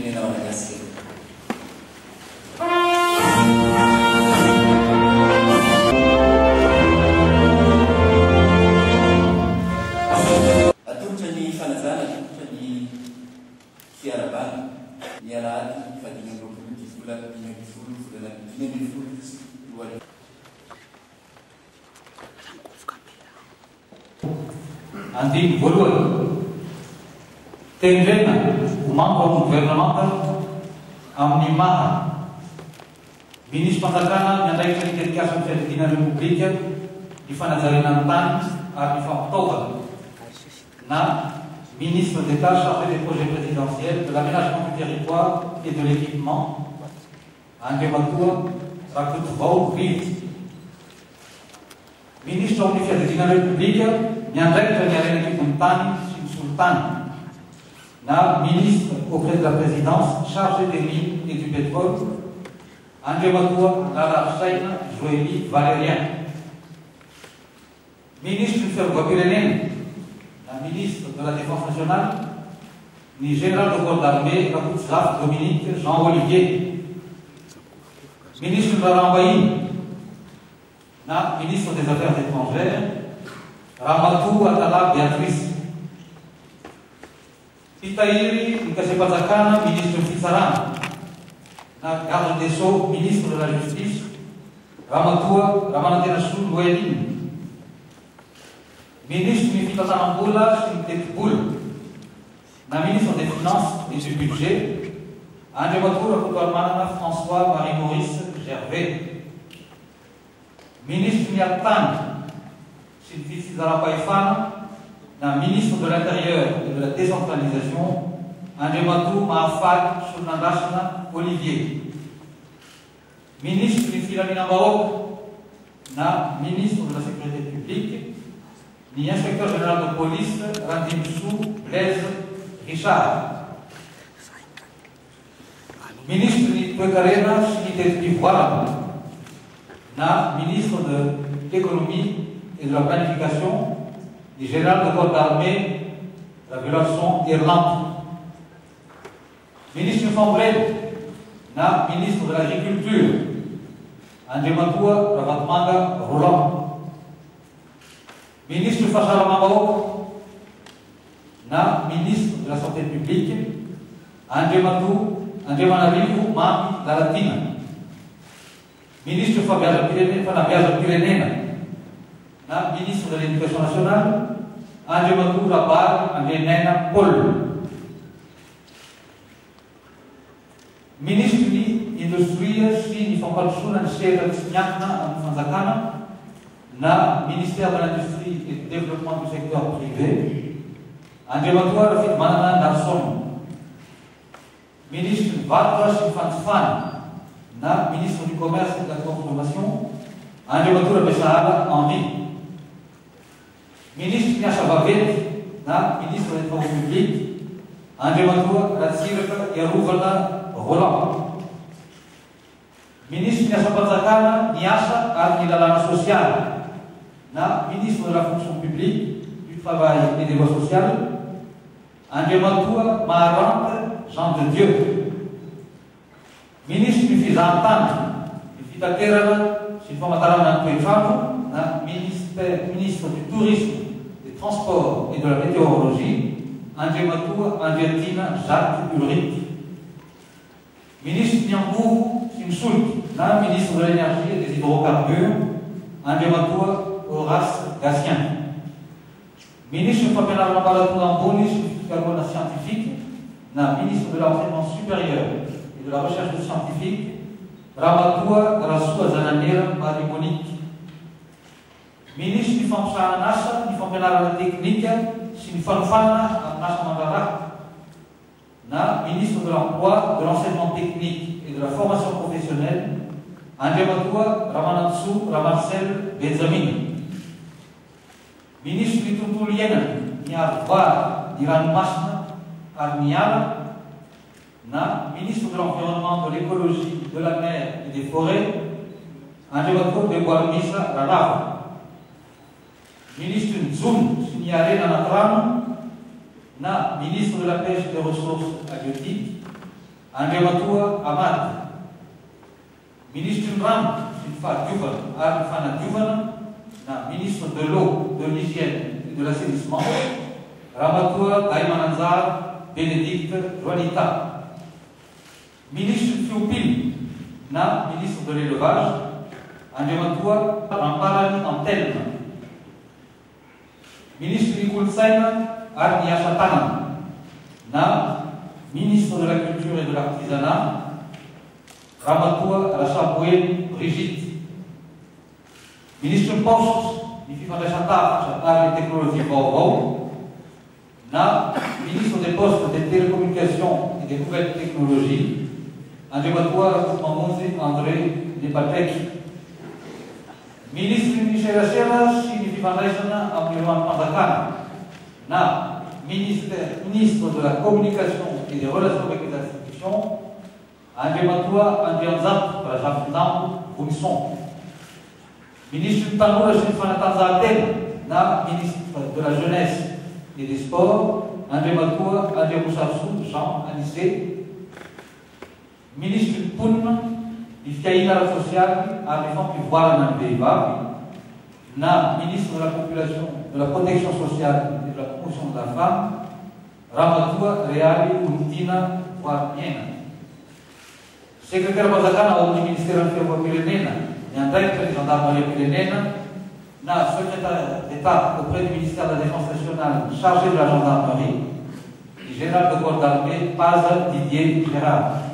firenena malagasy. Atolotra ny fanajana, atolotra ny fiarabana, ny alahady fadimy roapolo ny vola 2020 Andiny voalohany tendrena ho membre gouvernemanta amin'ny maha ministre mpanjakana miandraikitra ny tetikasa ny fianakaviana republika ny fanajariana ny tany ary ny fampitaovana na ministre d'État chargé des projets présidentiels, de l'aménagement du territoire et de l'équipement Andriamatoa Rakotovao Rivotra. Ministre amin'ny fianakaviana republika miandraikitra ny arenan'ekon'ny tany sy ny solitany na ministre auprès de la présidence chargé des mines et du pétrole Andriamatoa Rarafsaina Joëly Valérien. Ministre du Ferroviaire, la ministre de la Défense nationale, ni général de corps d'armée Rakouzaf Dominique Jean-Olivier. Ministre de la Rambaïne, na ministre des Affaires étrangères Ramatou Atala Beatrice. Itairi Nkasepazakana, ministre Fitsarana, na garde des Sceaux, ministre de la Justice Ramatua Ramanatena Loueline. Ministre du Fitasanamboula Sintetboul, na ministre des Finances et du Budget Andriamatoa Rakotoarmanana François-Marie Maurice Gervais. Ministre Niatan Sylvie Zarapaifana, na ministre de l'Intérieur et de la Décentralisation Andriamatoa Mahafag Sounandasana Olivier. Ministre du Filamina Maroc, na ministre de la Sécurité publique ni inspecteur général de police Randimsou Blaise Richard. Ministre de Pecarena Chinité d'Ivoire, na ministre de l'économie et de la planification, du général de corps d'armée, la violation Irlande. Ministre Fambrel, na ministre de l'agriculture, Andriamatoa Ravatmanga Roland. Ministre Fachalamamao, na ministre de la santé publique, Andriamanarivo Mami Lalatina. Ministre Fabiaza Pirenena, na ministre de l'Éducation nationale, Andriamatoa Rabar Andrianena Paul. Ministre de Industria Sri Nifampalsuna Sera Tsinyakna Fanzakana, na ministère de l'Industrie et du Développement du secteur privé, Andriamatoa Rafitmanana Narson. Ministre Vatras Infantsfan, na ministre du Commerce et de la Consommation, Andriamatoa Bessahaba Henri. Ministre Nyashabavet, na ministre des Travaux publics, Andriamatoa Ratsirka Yarouvana Roland. Ministre Nyashabatzakana Nyasa Arnilalana Sociale, na ministre de la fonction publique, du travail et des lois sociales, Andriamatoa Maharante Jean de Dieu. Ministre du Fizantan, du Fitaterana, Silfamatarana Tuefamo, na ministre du Tourisme, des Transports et de la Météorologie, Andriamatoa Andriatina Jacques Ulrich. Ministre Nyambou Simsoult, na ministre de l'Énergie et des Hydrocarbures, Andriamatoa Horace Gatien. Ministre Fabien Rambalatour scientifique, na ministre de l'Enseignement supérieur et de la Recherche scientifique, Ramatoa Rassou Zananera Marie-Monique. Ministre du Famsa Nasa, du Fampenara Technique, Sinfanfana Nasa Mandara, na ministre de l'Emploi, de l'Enseignement technique et de la formation professionnelle, Andriamatoa Ramanatsu Ramarcel Benjamin. Ministre du Tutuliena, Niarvar Diran Masna Armiala, na ministre de l'Environnement, de l'Écologie, de la Mer et des Forêts, Andriamatoa de Guarmisa Rarava. Ministre Nzum Signare Nanatrano, na ministre de la Pêche et des Ressources halieutiques, Andriamatua Amady. Ministre ny rano sy ny fahadiovana ary ny fanadiovana na ministre de l'eau, de l'hygiène et de l'assainissement, Ramatoa Gaimananjara Bénédicte Joanita. Ministre ny fiompiana na ministre de l'élevage, Andriamatua Ramparany Antelma. Ministre ny kolotsaina ary ny asa tanana na ministre de la culture et de l'artisanat, Ramatoa Rasaboeny Brigitte. Ministre ny poste, ny fifandraisan-tafitra ary ny teknolojia vaovao na ministre des postes, des télécommunications et des nouvelles technologies, Andriamatua Mamonjy André Lepatreky. Ministre ny serasera sy ny fifandraisana amin'ireo any-mpanjakana na ministre de la communication et des relations avec les institutions, Andriamatua Andrianjato Rajafindambo Vonisson. Ministre ny tanora sy ny fanatanjahantena na ministre de la jeunesse et des sports, Andriamatua Andriamosaso Jean Anissé. Ministre ny mponina, ny fiaina ara-sosialy ary ny fampivoarana ny vehivavy na ministre de la population, de la protection sociale et de la promotion de la femme, Ramatoa Realy Ontina Voarmiena. Secrétaire mpanjakana ao amin'ny ministère ny fiarovam-pirenena, ny andraikitra ny gendarmerie-pirenena na secrétaire d'État auprès du ministère de la Défense nationale chargé de la gendarmerie, le général de corps d'armée Paza Didier Gérard.